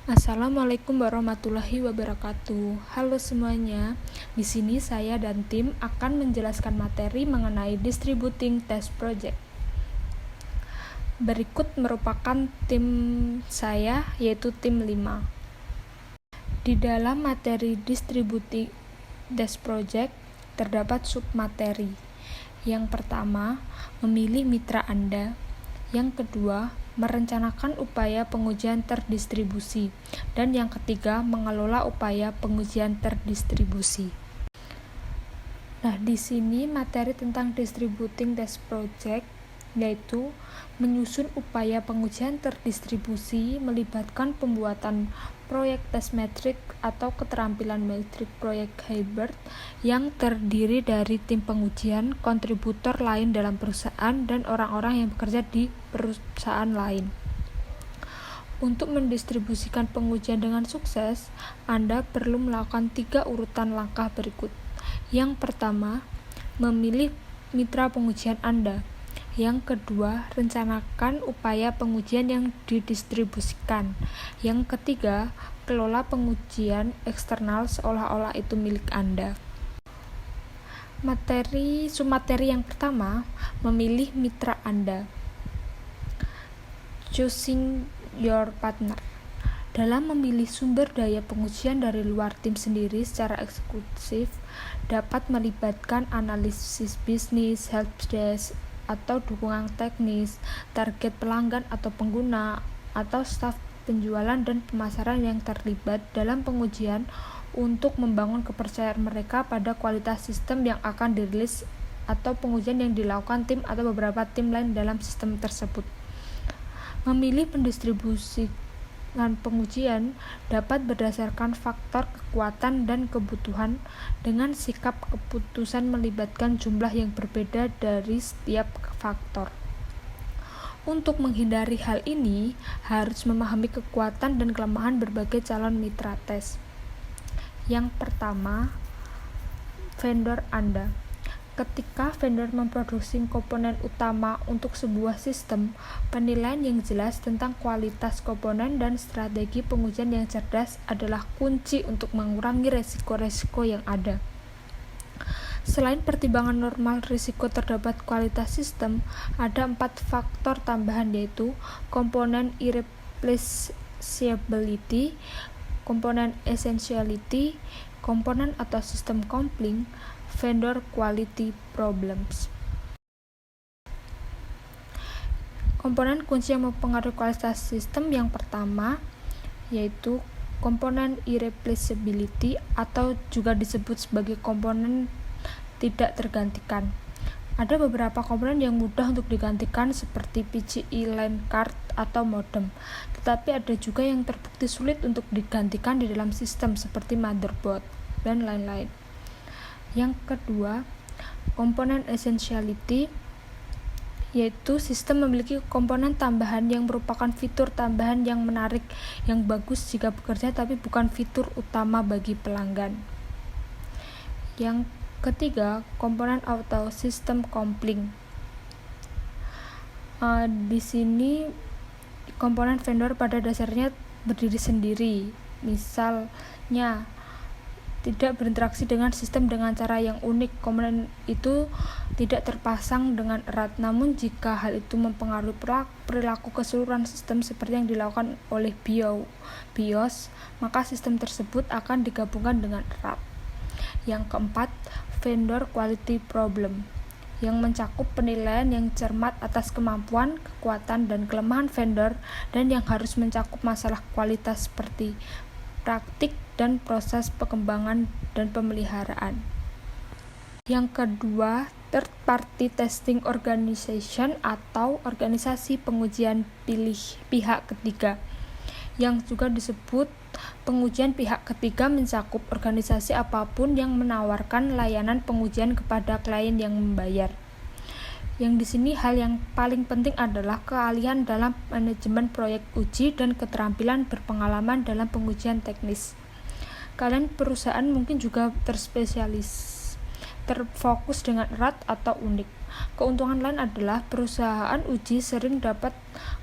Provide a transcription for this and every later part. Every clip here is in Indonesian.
Assalamualaikum warahmatullahi wabarakatuh. Halo semuanya. Di sini saya dan tim akan menjelaskan materi mengenai Distributing Test Project. Berikut merupakan tim saya, yaitu tim 5. Di dalam materi Distributing Test Project terdapat submateri. Yang pertama, memilih mitra Anda. Yang kedua, merencanakan upaya pengujian terdistribusi. Dan yang ketiga, mengelola upaya pengujian terdistribusi. Nah, di sini materi tentang Distributing Test Project yaitu menyusun upaya pengujian terdistribusi melibatkan pembuatan proyek tes metrik atau keterampilan metrik proyek hybrid yang terdiri dari tim pengujian, kontributor lain dalam perusahaan, dan orang-orang yang bekerja di perusahaan lain. Untuk mendistribusikan pengujian dengan sukses, Anda perlu melakukan 3 urutan langkah berikut. Yang pertama, memilih mitra pengujian Anda. Yang kedua, rencanakan upaya pengujian yang didistribusikan. Yang ketiga, kelola pengujian eksternal seolah-olah itu milik Anda. Submateri yang pertama, memilih mitra Anda. Choosing your partner. Dalam memilih sumber daya pengujian dari luar, tim sendiri secara eksklusif dapat melibatkan analisis bisnis, helpdesk, atau dukungan teknis, target pelanggan atau pengguna, atau staf penjualan dan pemasaran yang terlibat dalam pengujian untuk membangun kepercayaan mereka pada kualitas sistem yang akan dirilis atau pengujian yang dilakukan tim atau beberapa tim lain dalam sistem tersebut. Memilih pendistribusikan pengujian dapat berdasarkan faktor kekuatan dan kebutuhan dengan sikap keputusan melibatkan jumlah yang berbeda dari setiap faktor. Untuk menghindari hal ini, harus memahami kekuatan dan kelemahan berbagai calon mitra tes. Yang pertama, vendor Anda. Ketika vendor memproduksi komponen utama untuk sebuah sistem, penilaian yang jelas tentang kualitas komponen dan strategi pengujian yang cerdas adalah kunci untuk mengurangi risiko-risiko yang ada. Selain pertimbangan normal risiko terhadap kualitas sistem, ada 4 faktor tambahan, yaitu komponen irreplaceability, komponen essentiality, komponen atau sistem coupling, vendor quality problems. Komponen kunci yang mempengaruhi kualitas sistem yang pertama yaitu komponen irreplaceability atau juga disebut sebagai komponen tidak tergantikan. Ada beberapa komponen yang mudah untuk digantikan seperti PCI line card atau modem, tetapi ada juga yang terbukti sulit untuk digantikan di dalam sistem seperti motherboard dan lain-lain. Yang kedua, komponen essentiality, yaitu sistem memiliki komponen tambahan yang merupakan fitur tambahan yang menarik, yang bagus jika bekerja tapi bukan fitur utama bagi pelanggan. Yang ketiga, komponen atau sistem coupling. Di sini komponen vendor pada dasarnya berdiri sendiri, misalnya tidak berinteraksi dengan sistem dengan cara yang unik. Komponen itu tidak terpasang dengan erat, namun jika hal itu mempengaruhi perilaku keseluruhan sistem seperti yang dilakukan oleh BIOS, maka sistem tersebut akan digabungkan dengan erat. Yang keempat, vendor quality problem, yang mencakup penilaian yang cermat atas kemampuan, kekuatan, dan kelemahan vendor, dan yang harus mencakup masalah kualitas seperti praktik dan proses pengembangan dan pemeliharaan. Yang kedua, third party testing organization atau organisasi pengujian pihak ketiga, yang juga disebut pengujian pihak ketiga, mencakup organisasi apapun yang menawarkan layanan pengujian kepada klien yang membayar. Yang di sini hal yang paling penting adalah keahlian dalam manajemen proyek uji dan keterampilan berpengalaman dalam pengujian teknis. Kalian perusahaan mungkin juga terfokus dengan erat atau unik. Keuntungan lain adalah perusahaan uji sering dapat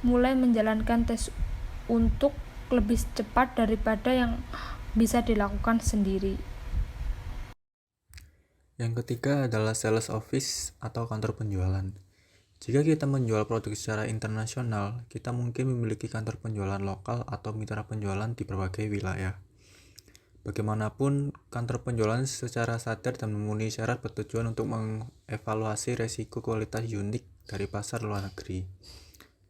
mulai menjalankan tes untuk lebih cepat daripada yang bisa dilakukan sendiri. Yang ketiga adalah sales office atau kantor penjualan. Jika kita menjual produk secara internasional, kita mungkin memiliki kantor penjualan lokal atau mitra penjualan di berbagai wilayah. Bagaimanapun, kantor penjualan secara sadar dan memenuhi syarat bertujuan untuk mengevaluasi resiko kualitas unik dari pasar luar negeri.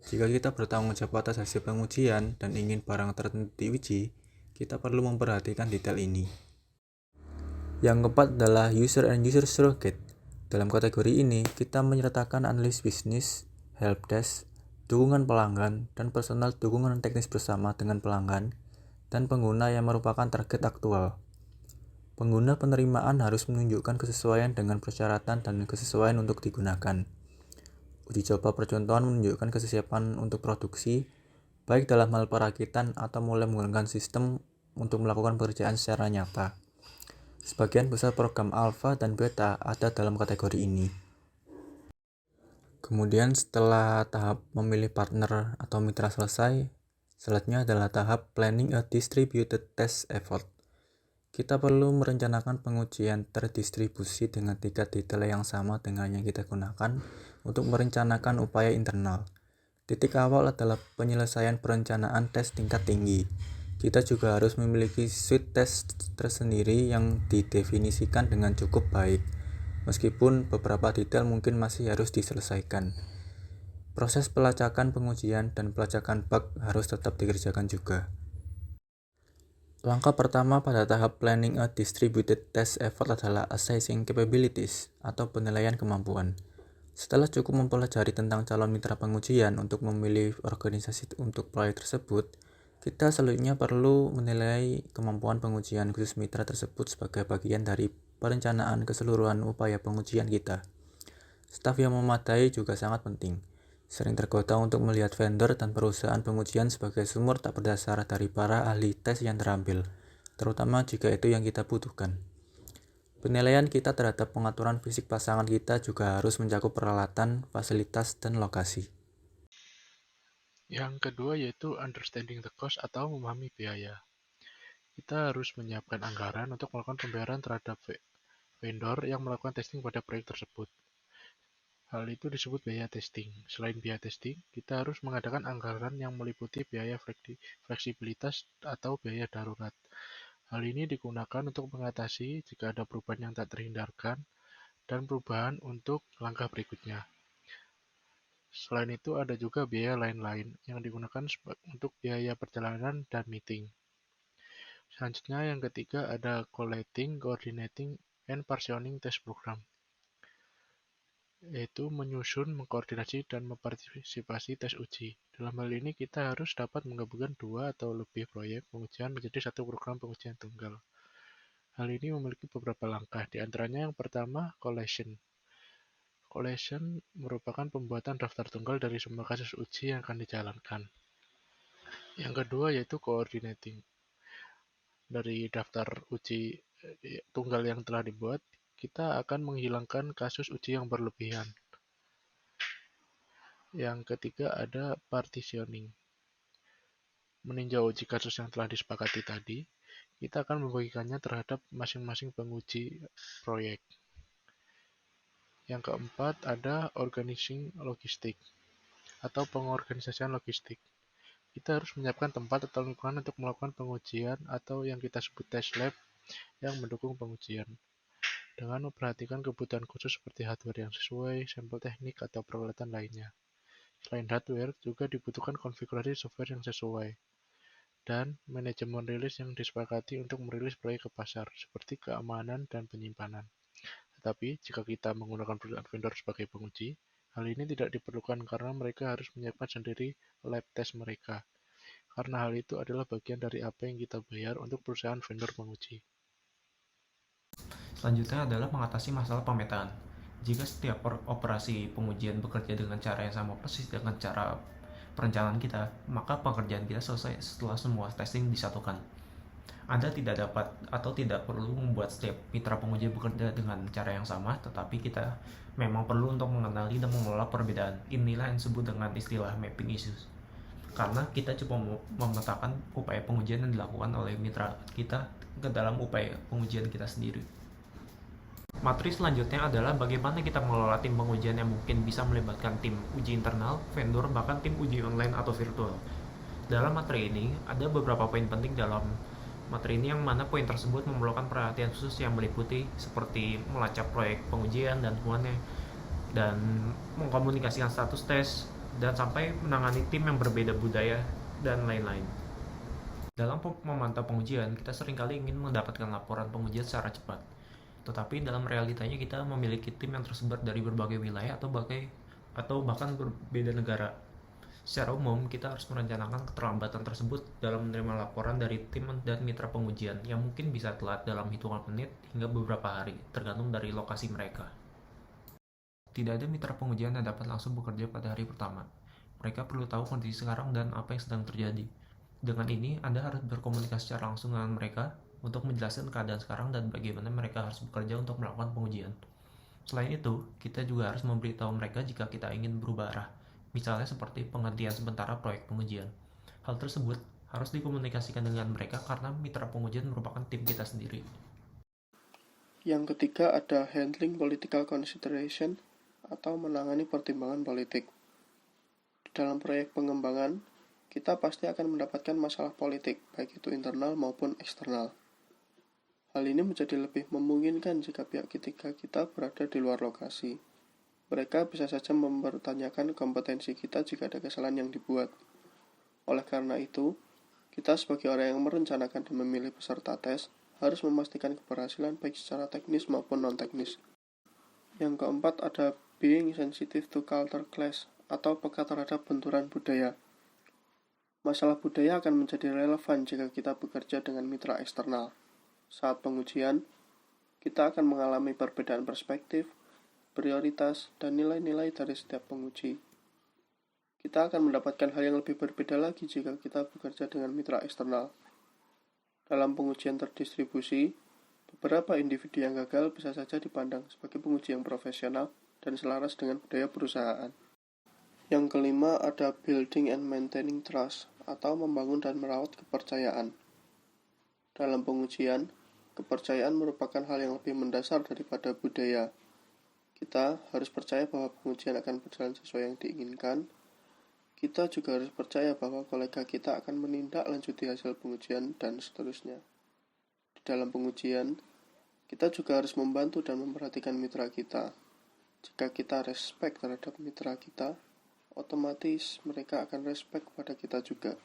Jika kita bertanggung jawab atas hasil pengujian dan ingin barang tertentu diuji, kita perlu memperhatikan detail ini. Yang keempat adalah user and user surrogate. Dalam kategori ini, kita menyertakan analis bisnis, helpdesk, dukungan pelanggan, dan personal dukungan teknis bersama dengan pelanggan dan pengguna yang merupakan target aktual. Pengguna penerimaan harus menunjukkan kesesuaian dengan persyaratan dan kesesuaian untuk digunakan. Uji coba percontohan menunjukkan kesiapan untuk produksi, baik dalam hal perakitan atau mulai menggunakan sistem untuk melakukan pekerjaan secara nyata. Sebagian besar program alpha dan beta ada dalam kategori ini. Kemudian setelah tahap memilih partner atau mitra selesai, selanjutnya adalah tahap planning a distributed test effort. Kita perlu merencanakan pengujian terdistribusi dengan tingkat detail yang sama dengan yang kita gunakan untuk merencanakan upaya internal. Titik awal adalah penyelesaian perencanaan tes tingkat tinggi. Kita juga harus memiliki suite tes tersendiri yang didefinisikan dengan cukup baik, meskipun beberapa detail mungkin masih harus diselesaikan. Proses pelacakan pengujian dan pelacakan bug harus tetap dikerjakan juga. Langkah pertama pada tahap planning a distributed test effort adalah assessing capabilities atau penilaian kemampuan. Setelah cukup mempelajari tentang calon mitra pengujian untuk memilih organisasi untuk proyek tersebut, kita selanjutnya perlu menilai kemampuan pengujian khusus mitra tersebut sebagai bagian dari perencanaan keseluruhan upaya pengujian kita. Staf yang memadai juga sangat penting. Sering tergoda untuk melihat vendor dan perusahaan pengujian sebagai sumber tak berdasar dari para ahli tes yang terampil, terutama jika itu yang kita butuhkan. Penilaian kita terhadap pengaturan fisik pasangan kita juga harus mencakup peralatan, fasilitas, dan lokasi. Yang kedua yaitu understanding the cost atau memahami biaya. Kita harus menyiapkan anggaran untuk melakukan pembayaran terhadap vendor yang melakukan testing pada proyek tersebut. Hal itu disebut biaya testing. Selain biaya testing, kita harus mengadakan anggaran yang meliputi biaya fleksibilitas atau biaya darurat. Hal ini digunakan untuk mengatasi jika ada perubahan yang tak terhindarkan dan perubahan untuk langkah berikutnya. Selain itu, ada juga biaya lain-lain yang digunakan untuk biaya perjalanan dan meeting. Selanjutnya, yang ketiga ada collating, coordinating, and partitioning test program, yaitu menyusun, mengkoordinasi, dan mempartisipasi tes uji. Dalam hal ini, kita harus dapat menggabungkan dua atau lebih proyek pengujian menjadi satu program pengujian tunggal. Hal ini memiliki beberapa langkah, di antaranya yang pertama, collation. Collation merupakan pembuatan daftar tunggal dari semua kasus uji yang akan dijalankan. Yang kedua yaitu coordinating. Dari daftar uji tunggal yang telah dibuat, kita akan menghilangkan kasus uji yang berlebihan. Yang ketiga ada partitioning. Meninjau uji kasus yang telah disepakati tadi, kita akan membagikannya terhadap masing-masing penguji proyek. Yang keempat ada organizing logistik atau pengorganisasian logistik. Kita harus menyiapkan tempat atau lingkungan untuk melakukan pengujian atau yang kita sebut test lab yang mendukung pengujian. Dengan memperhatikan kebutuhan khusus seperti hardware yang sesuai, sampel teknik, atau peralatan lainnya. Selain hardware, juga dibutuhkan konfigurasi software yang sesuai dan manajemen rilis yang disepakati untuk merilis proyek ke pasar, seperti keamanan dan penyimpanan. Tetapi, jika kita menggunakan perusahaan vendor sebagai penguji, hal ini tidak diperlukan karena mereka harus menyiapkan sendiri lab test mereka. Karena hal itu adalah bagian dari apa yang kita bayar untuk perusahaan vendor penguji. Selanjutnya adalah mengatasi masalah pemetaan. Jika setiap operasi pengujian bekerja dengan cara yang sama persis dengan cara perencanaan kita, maka pekerjaan kita selesai setelah semua testing disatukan. Anda tidak dapat atau tidak perlu membuat setiap mitra penguji bekerja dengan cara yang sama, tetapi kita memang perlu untuk mengenali dan mengelola perbedaan. Inilah yang disebut dengan istilah mapping issues. karena kita coba memetakan upaya pengujian yang dilakukan oleh mitra kita ke dalam upaya pengujian kita sendiri. Materi selanjutnya adalah bagaimana kita mengelola tim pengujian yang mungkin bisa melibatkan tim uji internal, vendor, bahkan tim uji online atau virtual. Dalam materi ini, ada beberapa poin penting dalam materi ini yang mana poin tersebut memerlukan perhatian khusus yang meliputi seperti melacak proyek pengujian dan semuanya, dan mengkomunikasikan status tes, dan sampai menangani tim yang berbeda budaya, dan lain-lain. Dalam memantau pengujian, kita seringkali ingin mendapatkan laporan pengujian secara cepat. Tetapi dalam realitanya kita memiliki tim yang tersebar dari berbagai wilayah atau bahkan berbeda negara. Secara umum, kita harus merencanakan keterlambatan tersebut dalam menerima laporan dari tim dan mitra pengujian yang mungkin bisa telat dalam hitungan menit hingga beberapa hari, tergantung dari lokasi mereka. Tidak ada mitra pengujian yang dapat langsung bekerja pada hari pertama. Mereka perlu tahu kondisi sekarang dan apa yang sedang terjadi. Dengan ini, Anda harus berkomunikasi secara langsung dengan mereka untuk menjelaskan keadaan sekarang dan bagaimana mereka harus bekerja untuk melakukan pengujian. Selain itu, kita juga harus memberitahu mereka jika kita ingin berubah arah, misalnya seperti penghentian sementara proyek pengujian. Hal tersebut harus dikomunikasikan dengan mereka karena mitra pengujian merupakan tim kita sendiri. Yang ketiga ada handling political consideration atau menangani pertimbangan politik. Di dalam proyek pengembangan, kita pasti akan mendapatkan masalah politik, baik itu internal maupun eksternal. Hal ini menjadi lebih memungkinkan jika pihak ketiga kita berada di luar lokasi. Mereka bisa saja mempertanyakan kompetensi kita jika ada kesalahan yang dibuat. Oleh karena itu, kita sebagai orang yang merencanakan dan memilih peserta tes harus memastikan keberhasilan baik secara teknis maupun non-teknis. Yang keempat ada being sensitive to culture clash atau peka terhadap benturan budaya. Masalah budaya akan menjadi relevan jika kita bekerja dengan mitra eksternal. Saat pengujian, kita akan mengalami perbedaan perspektif, prioritas, dan nilai-nilai dari setiap penguji. Kita akan mendapatkan hal yang lebih berbeda lagi jika kita bekerja dengan mitra eksternal. Dalam pengujian terdistribusi, beberapa individu yang gagal bisa saja dipandang sebagai penguji yang profesional dan selaras dengan budaya perusahaan. Yang kelima ada building and maintaining trust atau membangun dan merawat kepercayaan. Dalam pengujian, kepercayaan merupakan hal yang lebih mendasar daripada budaya. Kita harus percaya bahwa pengujian akan berjalan sesuai yang diinginkan. Kita juga harus percaya bahwa kolega kita akan menindaklanjuti hasil pengujian dan seterusnya. Di dalam pengujian, kita juga harus membantu dan memperhatikan mitra kita. Jika kita respect terhadap mitra kita, otomatis mereka akan respect kepada kita juga.